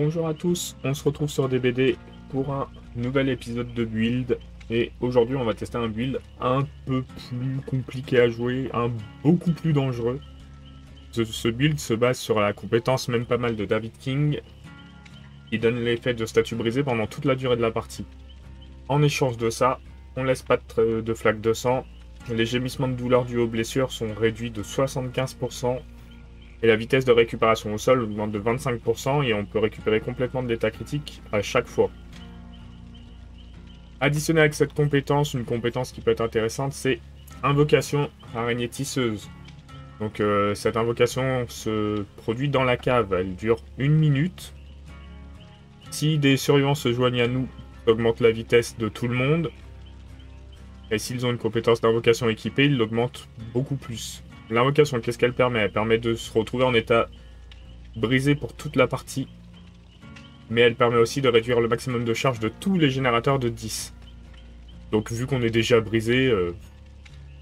Bonjour à tous, on se retrouve sur DBD pour un nouvel épisode de build. Et aujourd'hui on va tester un build un peu plus compliqué à jouer, beaucoup plus dangereux. Ce build se base sur la compétence même pas mal de David King, qui donne l'effet de statue brisée pendant toute la durée de la partie. En échange de ça, on laisse pas de flaque de sang, les gémissements de douleur dus aux blessures sont réduits de 75%, et la vitesse de récupération au sol augmente de 25% et on peut récupérer complètement de l'état critique à chaque fois. Additionné avec cette compétence, une compétence qui peut être intéressante, c'est Invocation Araignée Tisseuse. Donc cette invocation se produit dans la cave, elle dure 1 minute. Si des survivants se joignent à nous, ça augmente la vitesse de tout le monde. Et s'ils ont une compétence d'invocation équipée, ils l'augmentent beaucoup plus. L'invocation, qu'est-ce qu'elle permet? Elle permet de se retrouver en état brisé pour toute la partie. Mais elle permet aussi de réduire le maximum de charge de tous les générateurs de 10. Donc vu qu'on est déjà brisé,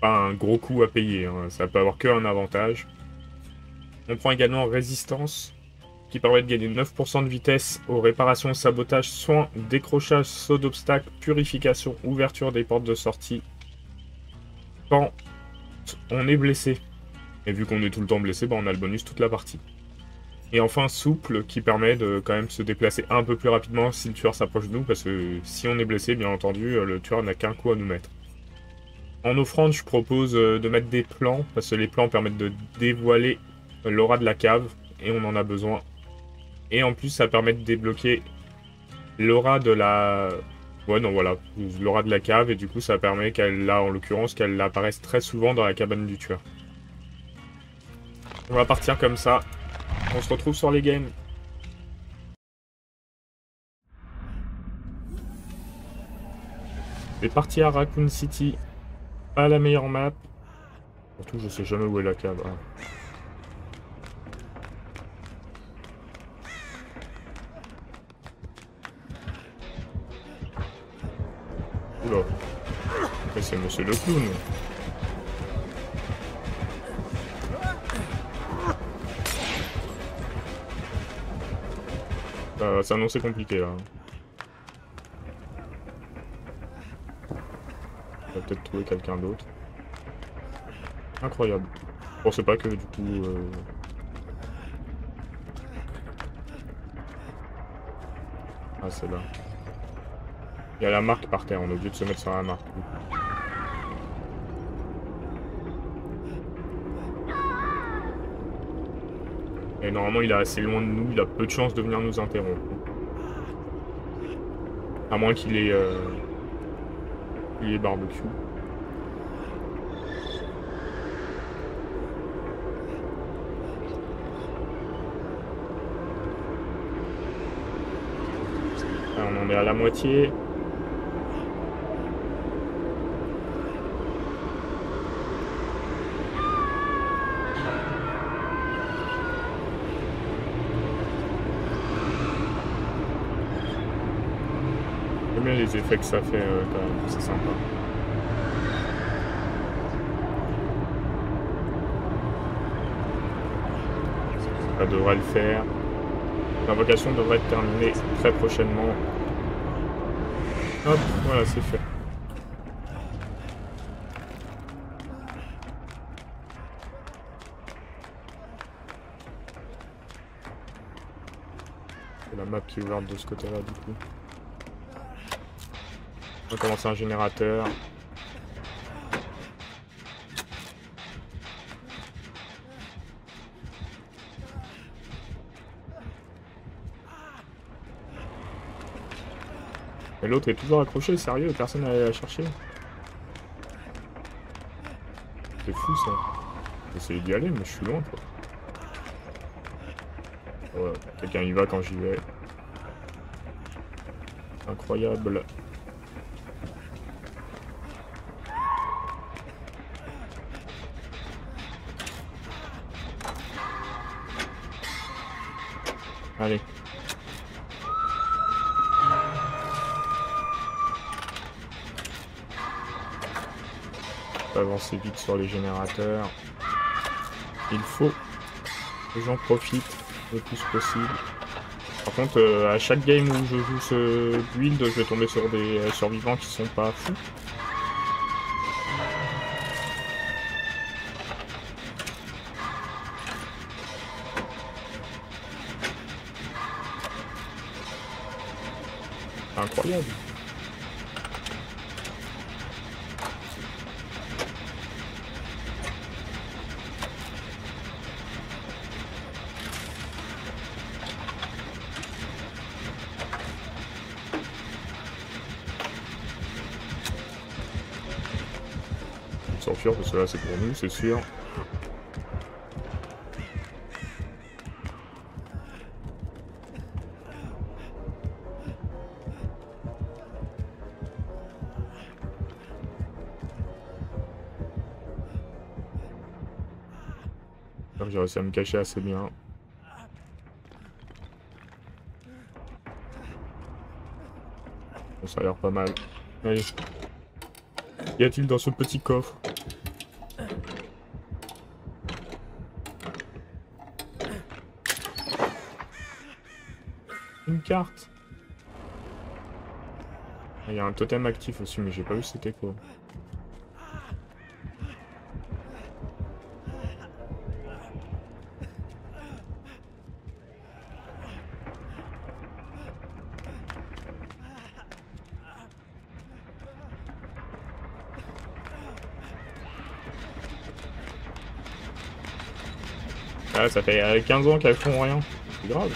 pas un gros coup à payer, hein, ça peut avoir qu'un avantage. On prend également Résistance, qui permet de gagner 9% de vitesse aux réparations, sabotage, soins, décrochage, saut d'obstacle, purification, ouverture des portes de sortie. Quand on est blessé. Et vu qu'on est tout le temps blessé, on a le bonus toute la partie. Et enfin Souple, qui permet de quand même se déplacer un peu plus rapidement si le tueur s'approche de nous, parce que si on est blessé, bien entendu, le tueur n'a qu'un coup à nous mettre. En offrande, je propose de mettre des plans, parce que les plans permettent de dévoiler l'aura de la cave, et on en a besoin. Et en plus, ça permet de débloquer l'aura de la... Ouais, non, voilà, l'aura de la cave, et du coup, ça permet qu'elle, là, en l'occurrence, qu'elle apparaisse très souvent dans la cabane du tueur. On va partir comme ça. On se retrouve sur les games. C'est parti à Raccoon City. Pas la meilleure map. Surtout, je sais jamais où est la cave. Ah. Oula. Mais c'est monsieur le clown. Ça va s'annoncer compliqué là. On va peut-être trouver quelqu'un d'autre. Incroyable. Je pensais pas que du coup... Ah, c'est là. Il y a la marque par terre, on est obligé de se mettre sur la marque. Et normalement il est assez loin de nous, il a peu de chances de venir nous interrompre. À moins qu'il ait... barbecue. Là, on en est à la moitié. J'aime bien les effets que ça fait quand même, c'est sympa. Ça devrait le faire. L'invocation devrait être terminée très prochainement. Hop, voilà, c'est fait. C'est la map qui est ouverte de ce côté-là, du coup. On va commencer un générateur. Et l'autre est toujours accroché, sérieux, personne n'a à chercher. C'est fou ça. J'essaie d'y aller, mais je suis loin quoi. Ouais, quelqu'un y va quand j'y vais. Incroyable. Allez. Avancer vite sur les générateurs. Il faut que j'en profite le plus possible. Par contre, à chaque game où je joue ce build, je vais tomber sur des survivants qui sont pas fous. Incroyable. S'enfuir parce que là c'est pour nous, c'est sûr. J'ai réussi à me cacher assez bien. Bon, ça a l'air pas mal. Allez. Qu'y a-t-il dans ce petit coffre? Une carte. Il y a un totem actif aussi, mais j'ai pas vu c'était quoi. Ah, ça fait 15 ans qu'elles font rien. C'est grave.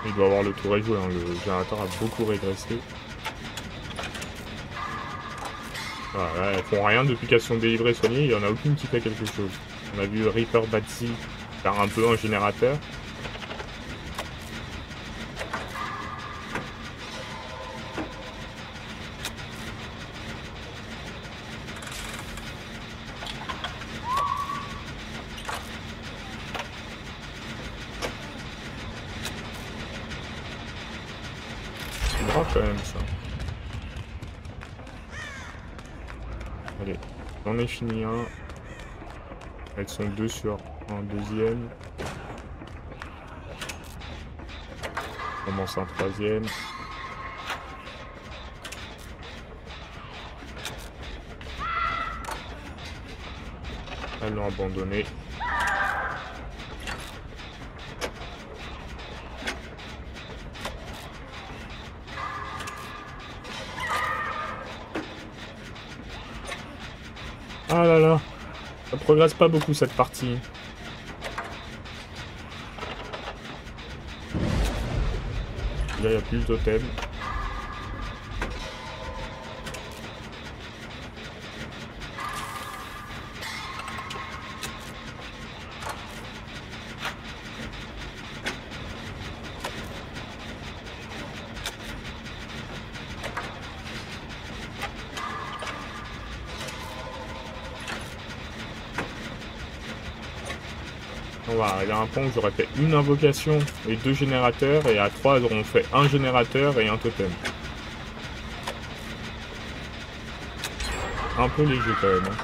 Il doit avoir le tour rejoué, hein. Le générateur a beaucoup régressé. Voilà, elles font rien depuis qu'elles sont délivrées, soignées, il n'y en a aucune qui fait quelque chose. On a vu Reaper Batsy faire un peu un générateur. C'est grave quand même ça. Allez, j'en ai fini un. Elles sont deux sur un deuxième. On commence un troisième. Elles l'ont abandonné. Ah là là, ça progresse pas beaucoup cette partie. Là, il n'y a plus de totem. On va arriver à un point où j'aurais fait une invocation et deux générateurs, et à 3 on fait un générateur et un totem. Un peu léger quand même. Hein.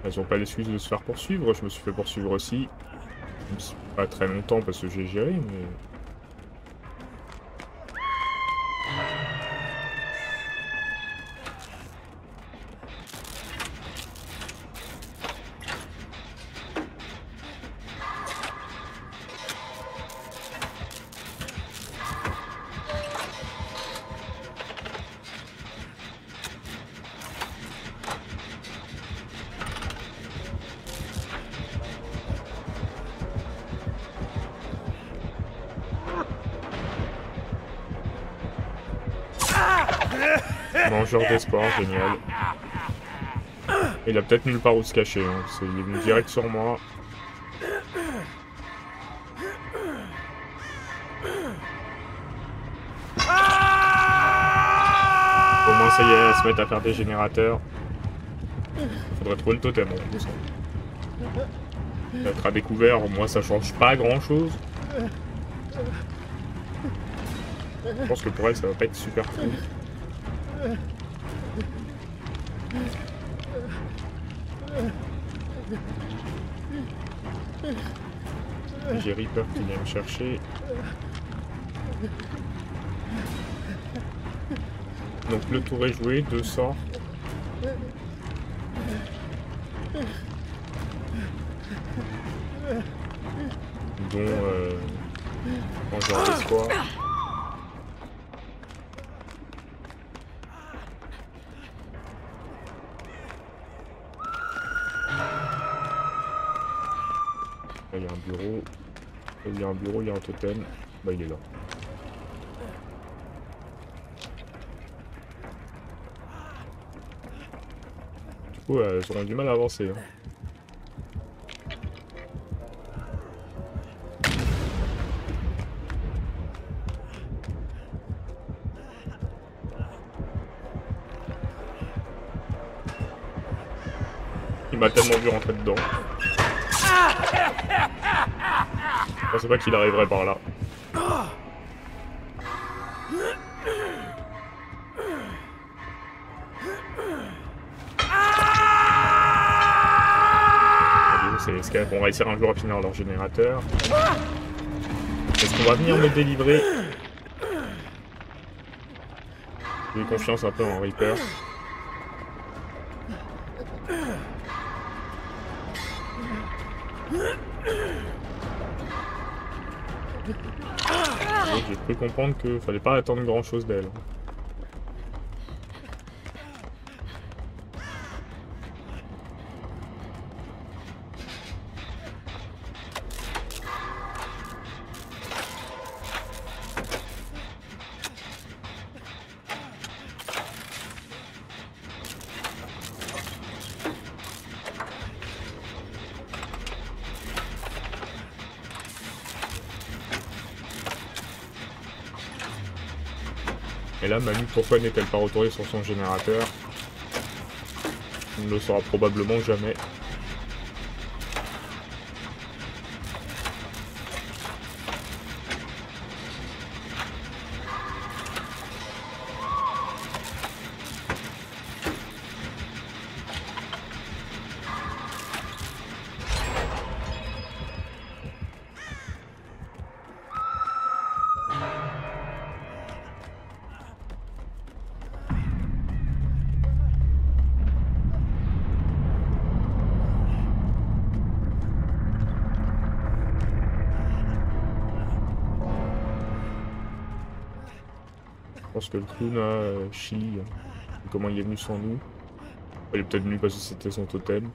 Elles ont pas l'excuse de se faire poursuivre, je me suis fait poursuivre aussi. Même si pas très longtemps parce que j'ai géré, mais... Mangeur d'espoir, génial. Il a peut-être nulle part où se cacher, hein. Il est venu direct sur moi. Au moins ça y est, elle se met à faire des générateurs. Faudrait trouver le totem en plus. Être à découvert, moi ça change pas grand chose. Je pense que pour elle ça va pas être super cool. J'ai Reaper qui vient me chercher. Donc le tour est joué, 2 sorts. Dont Vengeur d'Espoir. Là, il y a un bureau. Il y a un bureau, il y a un totem. Bah il est là. Du coup, elles auront du mal à avancer. Hein. Il m'a tellement vu rentrer dedans. Je pensais pas qu'il arriverait par là. C'est l'escape. On va essayer un jour à finir leur générateur. Est-ce qu'on va venir me délivrer? J'ai confiance un peu en Reaper. J'ai cru comprendre qu'il fallait pas attendre grand chose d'elle. Et là, Manu, pourquoi n'est-elle pas retournée sur son générateur? On ne le saura probablement jamais. Je pense que le clown a Chili. Comment il est venu sans nous? Il est peut-être venu parce que c'était son totem.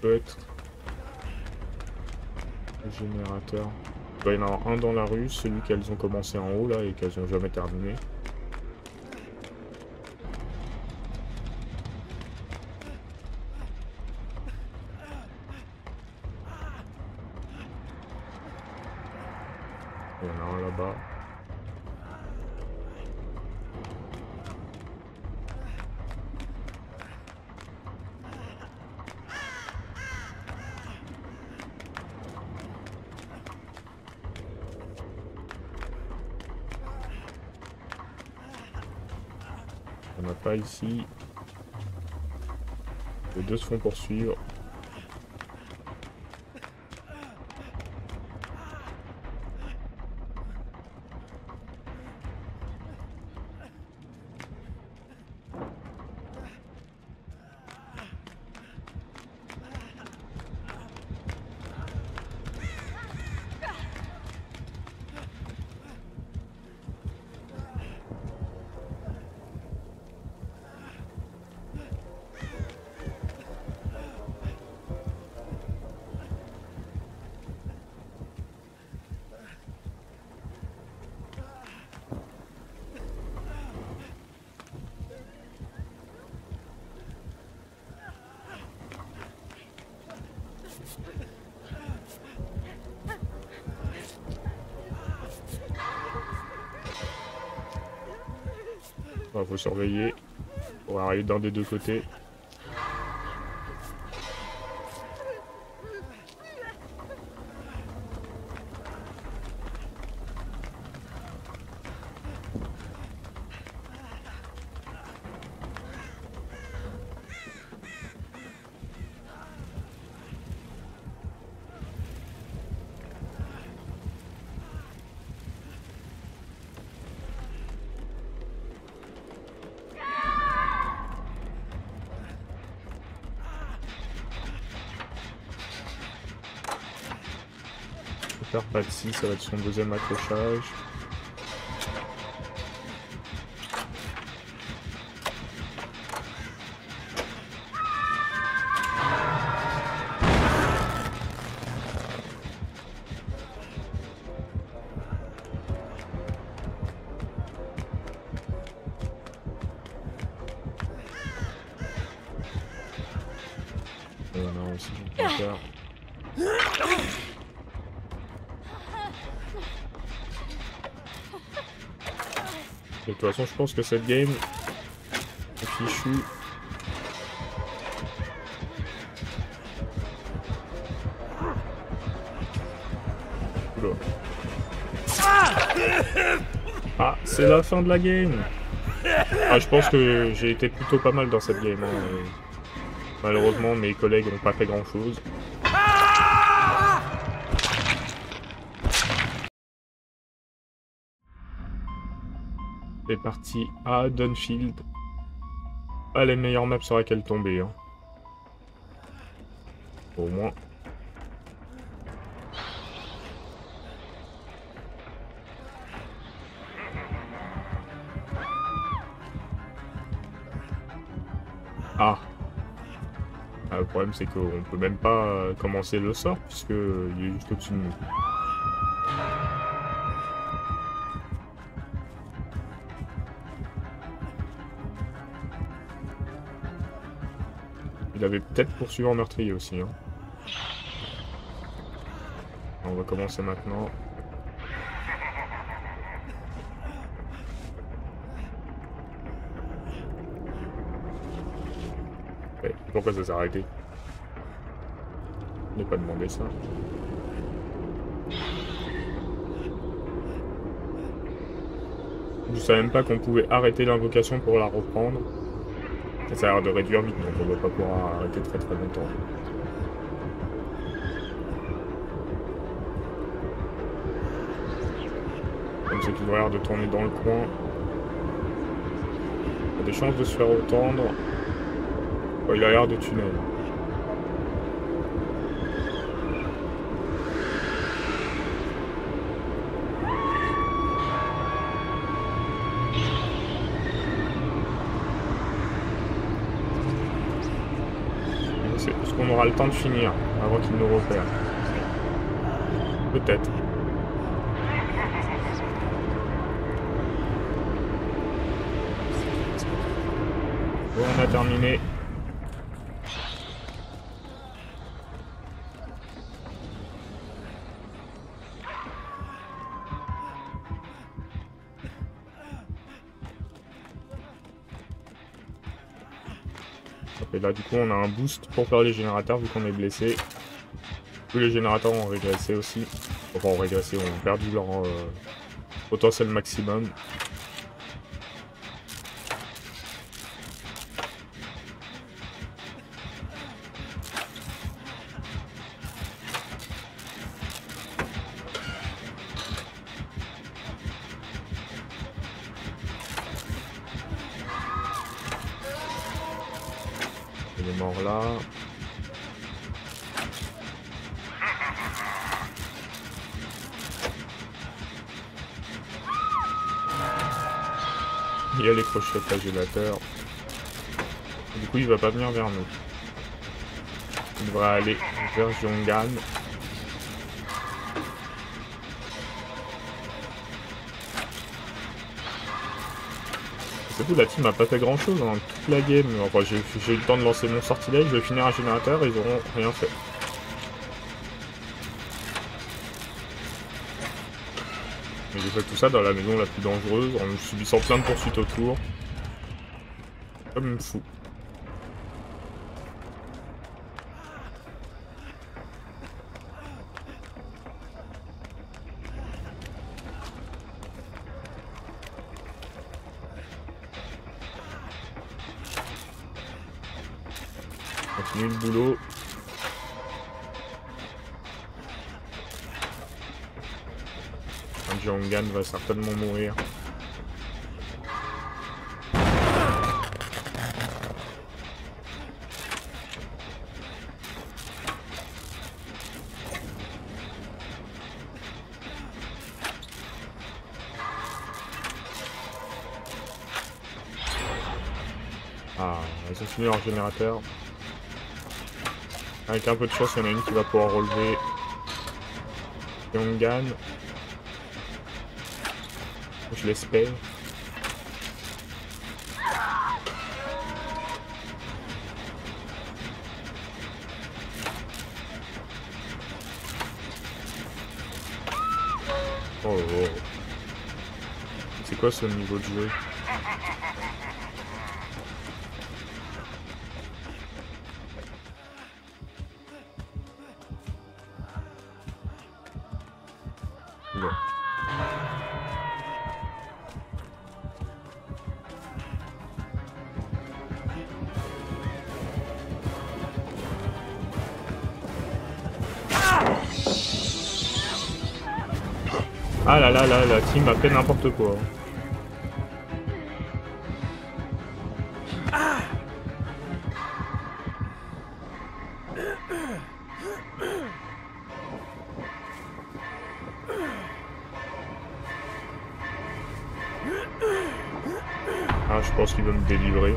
Peut être le générateur. Il doit y en avoir un dans la rue, celui qu'elles ont commencé en haut là et qu'elles n'ont jamais terminé. Il y en a un là-bas. Il n'y en a pas ici. Les deux se font poursuivre. Faut surveiller pour arriver d'un des deux côtés. Faire pas de scie, ça va être son deuxième accrochage. Et non, aussi, je peux faire. De toute façon, je pense que cette game est fichue. Oula. Ah, c'est la fin de la game. Ah, je pense que j'ai été plutôt pas mal dans cette game. Hein. Malheureusement, mes collègues n'ont pas fait grand-chose. C'est parti à Dunfield. Ah, les meilleures maps sur laquelle tomber. Hein. Au moins. Ah. Le problème c'est qu'on peut même pas commencer le sort puisque il est juste au-dessus de nous. Il avait peut-être poursuivi en meurtrier aussi. Hein. On va commencer maintenant. Ouais, pourquoi ça s'est arrêté? Je n'ai pas demandé ça. Je savais même pas qu'on pouvait arrêter l'invocation pour la reprendre. Ça a l'air de réduire vite, donc on ne va pas pouvoir arrêter très longtemps. Comme c'est qu'il a l'air de tourner dans le coin. Il a des chances de se faire entendre. Oh, il a l'air de tunnel. Est-ce qu'on aura le temps de finir avant qu'il nous repère? Peut-être. Bon, on a terminé. Et là, du coup, on a un boost pour faire les générateurs vu qu'on est blessé. Tous les générateurs ont régressé aussi. Enfin, ont régressé, ont perdu leur potentiel maximum. Il est mort là. Il y a les crochets flagellateurs. Du coup, il va pas venir vers nous. Il devrait aller vers Jongan. C'est fou, la team a pas fait grand chose dans toute la game. Enfin, j'ai eu le temps de lancer mon sortilège, je vais finir un générateur et ils auront rien fait. Mais j'ai fait tout ça dans la maison la plus dangereuse, en subissant plein de poursuites autour. Comme fou. Continue le boulot. Jiangan va certainement mourir. Ah, ils ont fini leur générateur. Avec un peu de chance, il y en a une qui va pouvoir relever Jiangan. Je l'espère. Oh, oh. C'est quoi ce niveau de jeu? Bon. Ah là là là, la team a fait n'importe quoi. Ah, je pense qu'il va me délivrer.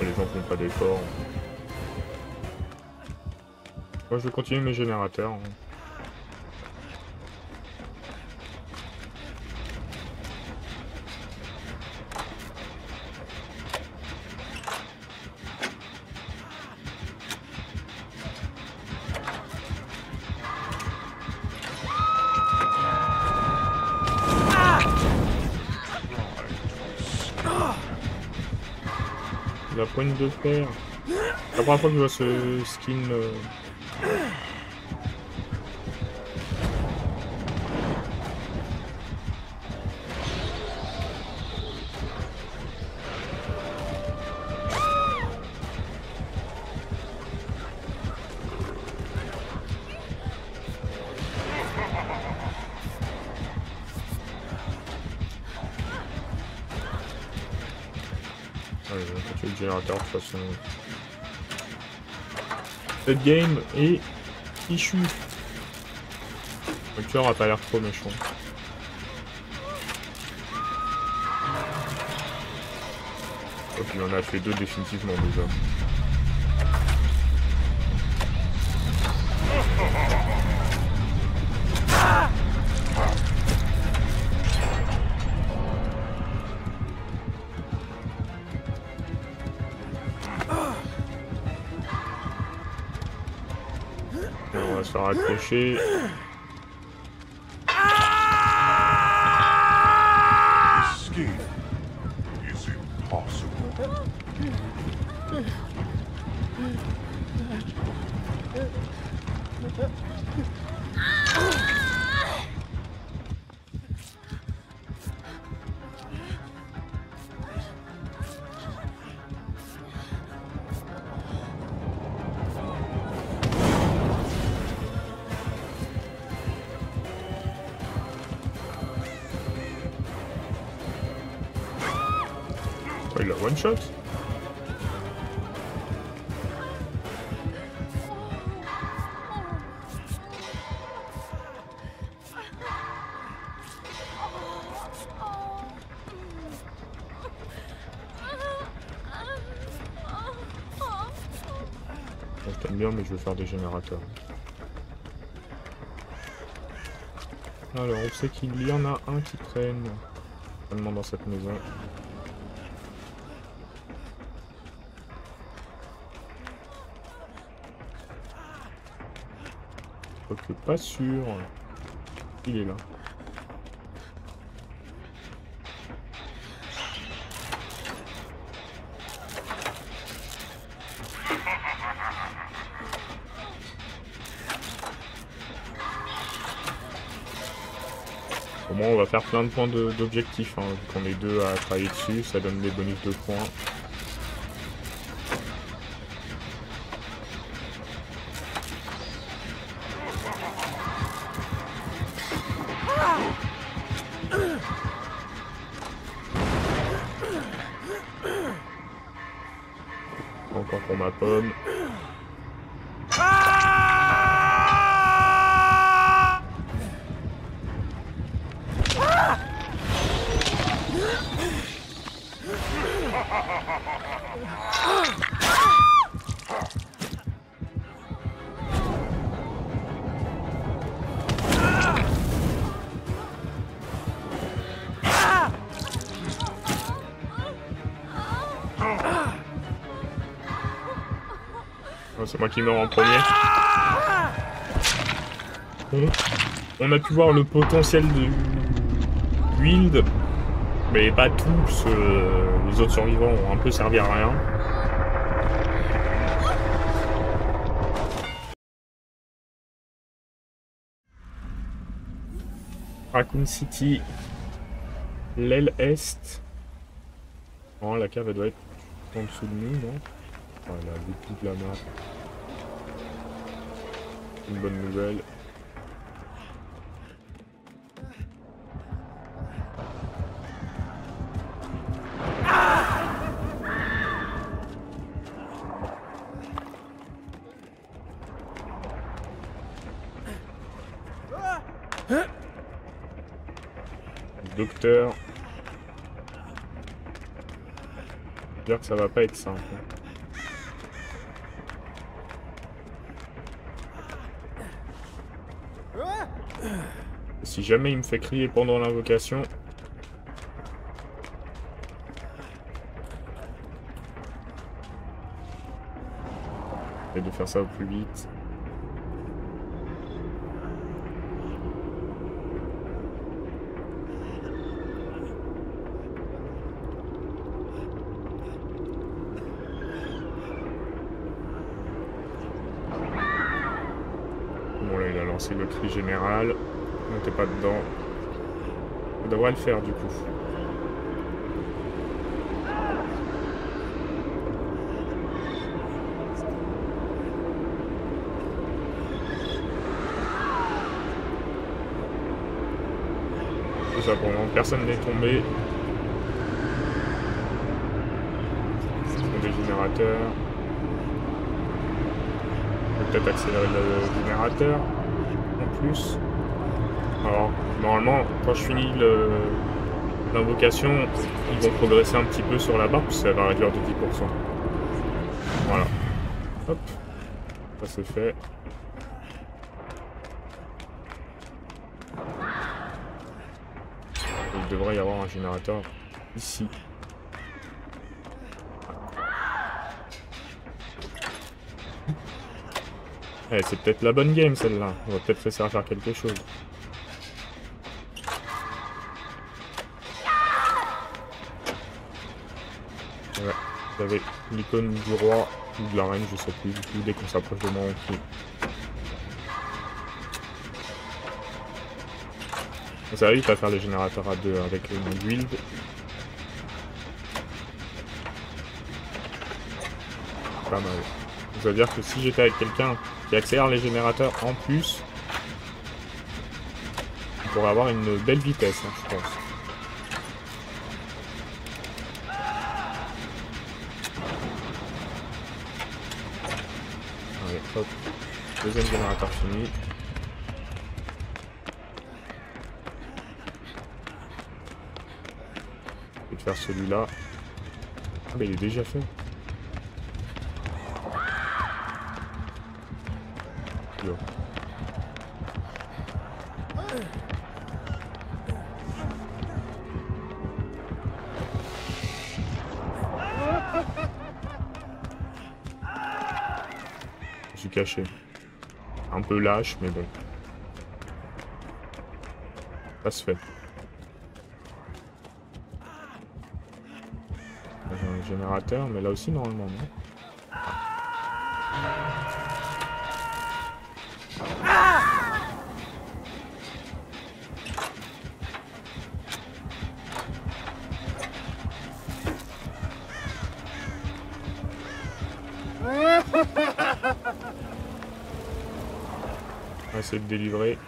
Les gens font pas d'efforts. Moi, je vais continuer mes générateurs. La poigne de fer. La première fois que je vois ce skin. Allez, on va continuer le générateur de toute façon. Cette game est fichu. Le cœur a pas l'air trop méchant. Et puis on a fait deux définitivement déjà. On va se faire accrocher. Il a one shot. Je t'aime bien, mais je veux faire des générateurs. Alors, on sait qu'il y en a un qui traîne. Seulement dans cette maison. Quoique pas sûr. Il est là. Au moins on va faire plein de points d'objectifs, hein. Vu qu'on est deux à travailler dessus, ça donne des bonus de points. Encore pour ma pomme. Oh, c'est moi qui meurs en premier. Bon. On a pu voir le potentiel de build, mais pas tous. Les autres survivants ont un peu servi à rien. Raccoon City, l'aile est. Oh, la cave elle doit être en dessous de nous, non? Voilà, le bout de la map. Une bonne nouvelle. Docteur. Dire que ça va pas être simple. Si jamais il me fait crier pendant l'invocation. Et de faire ça au plus vite. Bon là il a lancé le cri général. On n'était pas dedans. Ça devrait le faire du coup. C'est ça pour le moment, personne n'est tombé. Ce sont des générateurs. On peut peut-être accélérer le générateur en plus. Alors, normalement, quand je finis l'invocation, ils vont progresser un petit peu sur la barre, puis ça va réduire de 10%. Voilà. Hop. Ça c'est fait. Il devrait y avoir un générateur ici. Eh, c'est peut-être la bonne game celle-là. On va peut-être réussir à faire quelque chose. Ouais, vous avez l'icône du roi ou de la reine, je sais plus du tout, dès qu'on s'approche de moi on crie. Ça va vite à faire les générateurs à deux avec mon build. Pas mal. Ça veut dire que si j'étais avec quelqu'un qui accélère les générateurs en plus, on pourrait avoir une belle vitesse, hein, je pense. Allez, hop. Deuxième générateur fini. Je vais faire celui-là. Ah bah il est déjà fait. suis caché. Un peu lâche, mais bon. Ça se fait. J'ai un générateur, mais là aussi normalement, non? On va essayer de délivrer.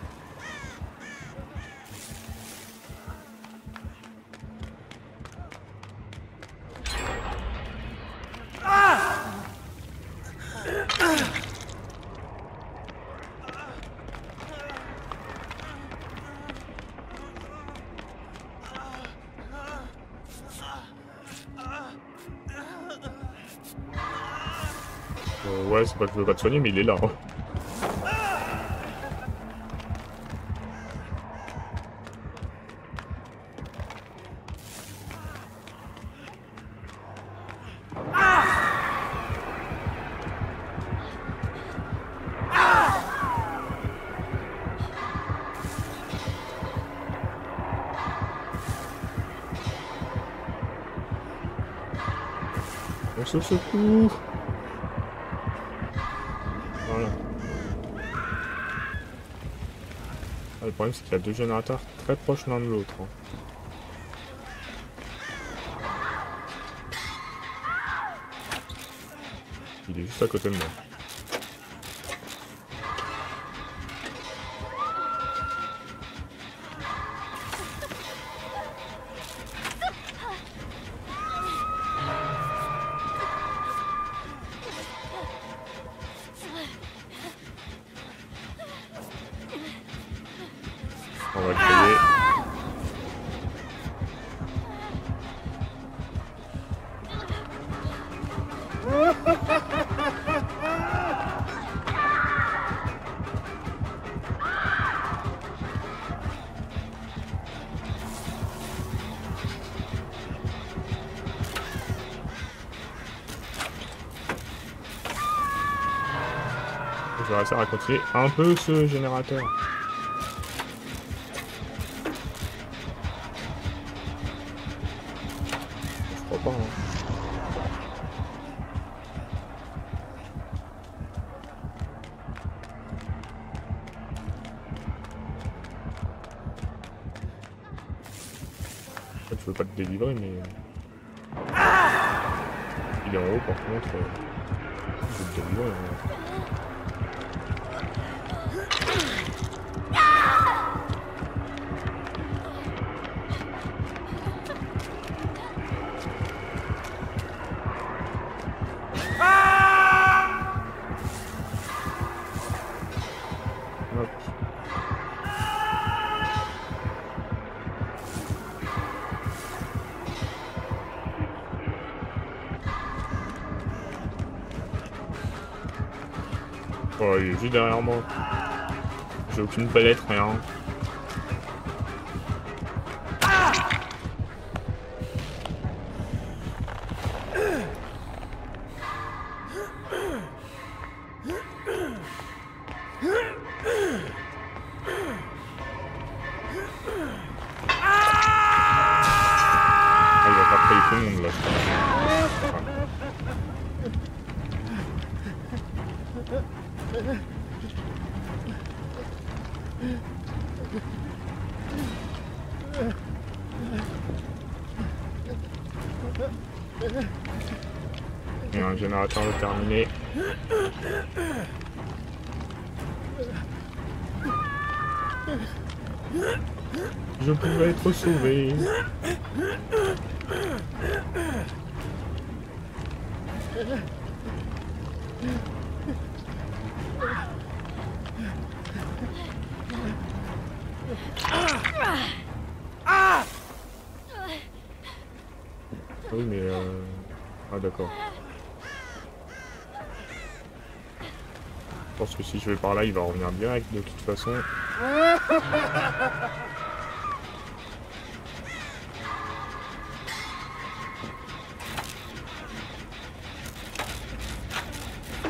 Ouais, c'est pas que je veux pas te soigner, mais il est là. Hein. On se secoue. Voilà. Ah, le problème c'est qu'il y a deux générateurs très proches l'un de l'autre. Hein. Il est juste à côté de moi. On va créer. Je vais réussir à continuer un peu ce générateur. Je crois pas. Hein. En fait, je veux pas te délivrer, mais il est en haut par contre. Je vais te délivrer. Hein. Hop. Oh, il est juste derrière moi. J'ai aucune palette, rien. Ah, il va faire payer tout le monde là, je pense. Il y a un générateur de terminé. Je pouvais être sauvé. Oui, mais ah d'accord. Je pense que si je vais par là, il va revenir direct de toute façon.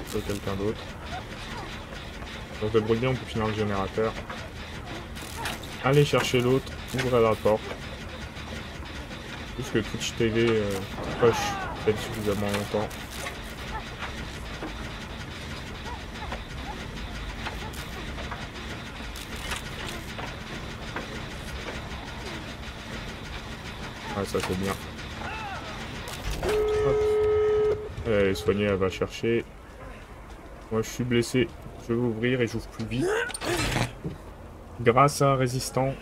Soit quelqu'un d'autre. On se débrouille bien, on peut finir le générateur. Allez chercher l'autre, ouvrez la porte. Puisque Twitch TV push peut-être suffisamment longtemps. Ah, ça c'est bien. Hop. Elle est soignée, elle va chercher. Moi je suis blessé, je vais ouvrir et j'ouvre plus vite. Grâce à un résistant.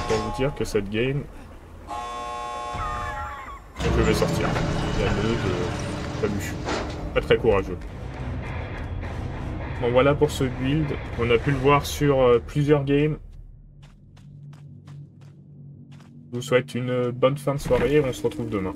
Pour vous dire que cette game, je vais sortir. Il y a deux de Fabuche. Pas très courageux. Bon voilà pour ce build. On a pu le voir sur plusieurs games. Je vous souhaite une bonne fin de soirée et on se retrouve demain.